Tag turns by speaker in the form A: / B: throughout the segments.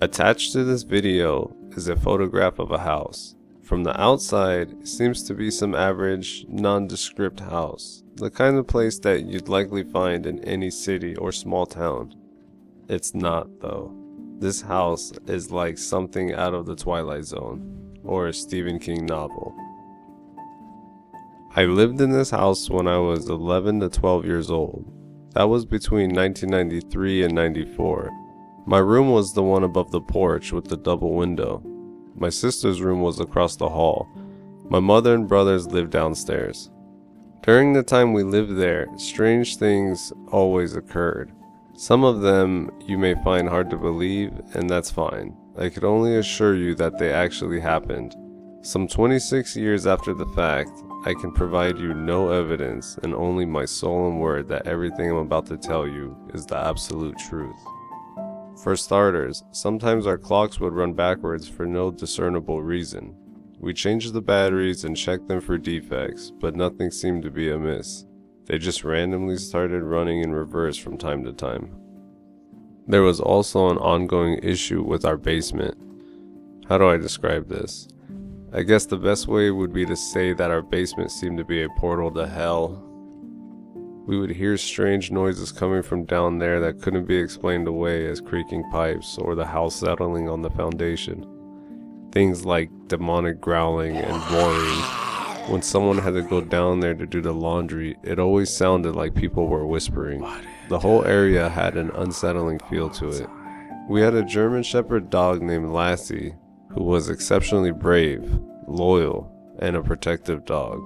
A: Attached to this video is a photograph of a house. From the outside, it seems to be some average, nondescript house, the kind of place that you'd likely find in any city or small town. It's not though. This house is like something out of the Twilight Zone, or a Stephen King novel. I lived in this house when I was 11 to 12 years old. That was between 1993 and 94. My room was the one above the porch with the double window. My sister's room was across the hall. My mother and brothers lived downstairs. During the time we lived there, strange things always occurred. Some of them you may find hard to believe, and that's fine. I could only assure you that they actually happened. Some 26 years after the fact, I can provide you no evidence and only my solemn word that everything I'm about to tell you is the absolute truth. For starters, sometimes our clocks would run backwards for no discernible reason. We changed the batteries and checked them for defects, but nothing seemed to be amiss. They just randomly started running in reverse from time to time. There was also an ongoing issue with our basement. How do I describe this? I guess the best way would be to say that our basement seemed to be a portal to hell. We would hear strange noises coming from down there that couldn't be explained away as creaking pipes or the house settling on the foundation. Things like demonic growling and roaring. When someone had to go down there to do the laundry, it always sounded like people were whispering. The whole area had an unsettling feel to it. We had a German Shepherd dog named Lassie, who was exceptionally brave, loyal, and a protective dog.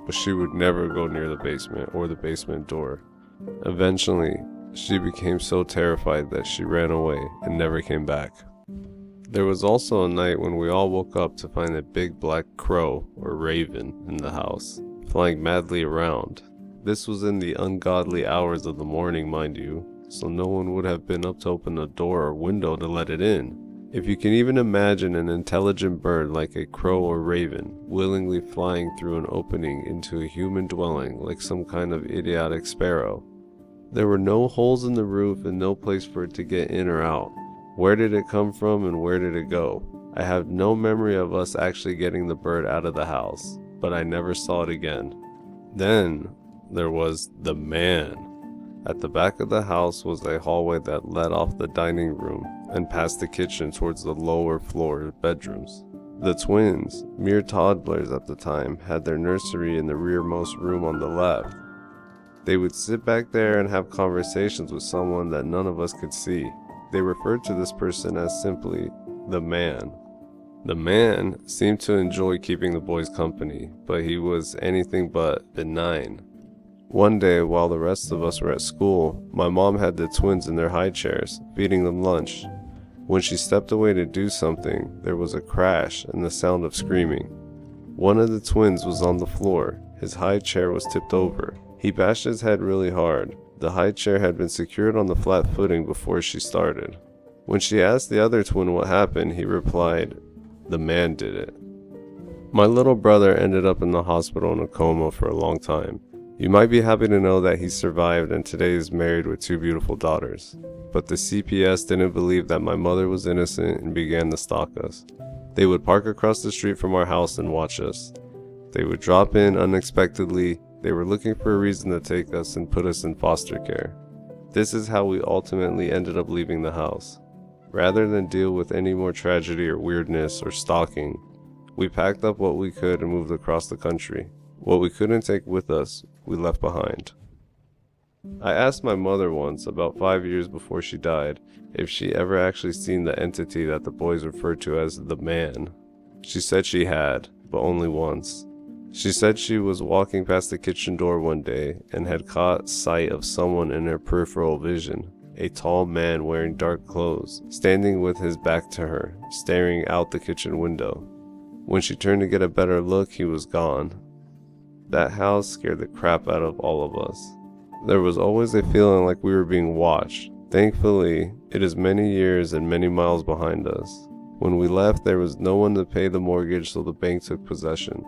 A: But she would never go near the basement or the basement door. Eventually, she became so terrified that she ran away and never came back. There was also a night when we all woke up to find a big black crow or raven in the house, flying madly around. This was in the ungodly hours of the morning, mind you, so no one would have been up to open a door or window to let it in. If you can even imagine an intelligent bird like a crow or raven willingly flying through an opening into a human dwelling like some kind of idiotic sparrow. There were no holes in the roof and no place for it to get in or out. Where did it come from and where did it go? I have no memory of us actually getting the bird out of the house, but I never saw it again. Then there was the man. At the back of the house was a hallway that led off the dining room and past the kitchen towards the lower floor bedrooms. The twins, mere toddlers at the time, had their nursery in the rearmost room on the left. They would sit back there and have conversations with someone that none of us could see. They referred to this person as simply the man. The man seemed to enjoy keeping the boys company, but he was anything but benign. One day, while the rest of us were at school, my mom had the twins in their high chairs, feeding them lunch. When she stepped away to do something, there was a crash and the sound of screaming. One of the twins was on the floor. His high chair was tipped over. He bashed his head really hard. The high chair had been secured on the flat footing before she started. When she asked the other twin what happened, he replied, "The man did it." My little brother ended up in the hospital in a coma for a long time. You might be happy to know that he survived and today is married with 2 beautiful daughters. But the CPS didn't believe that my mother was innocent and began to stalk us. They would park across the street from our house and watch us. They would drop in unexpectedly. They were looking for a reason to take us and put us in foster care. This is how we ultimately ended up leaving the house. Rather than deal with any more tragedy or weirdness or stalking, we packed up what we could and moved across the country. What we couldn't take with us, we left behind. I asked my mother once, about 5 years before she died, if she ever actually seen the entity that the boys referred to as the man. She said she had, but only once. She said she was walking past the kitchen door one day and had caught sight of someone in her peripheral vision, a tall man wearing dark clothes, standing with his back to her, staring out the kitchen window. When she turned to get a better look, he was gone. That house scared the crap out of all of us. There was always a feeling like we were being watched. Thankfully, it is many years and many miles behind us. When we left, there was no one to pay the mortgage, so the bank took possession.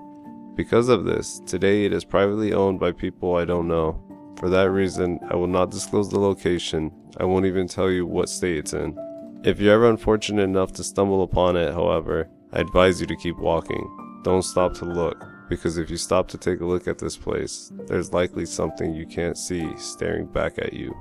A: Because of this, today it is privately owned by people I don't know. For that reason, I will not disclose the location. I won't even tell you what state it's in. If you're ever unfortunate enough to stumble upon it, however, I advise you to keep walking. Don't stop to look, because if you stop to take a look at this place, there's likely something you can't see staring back at you.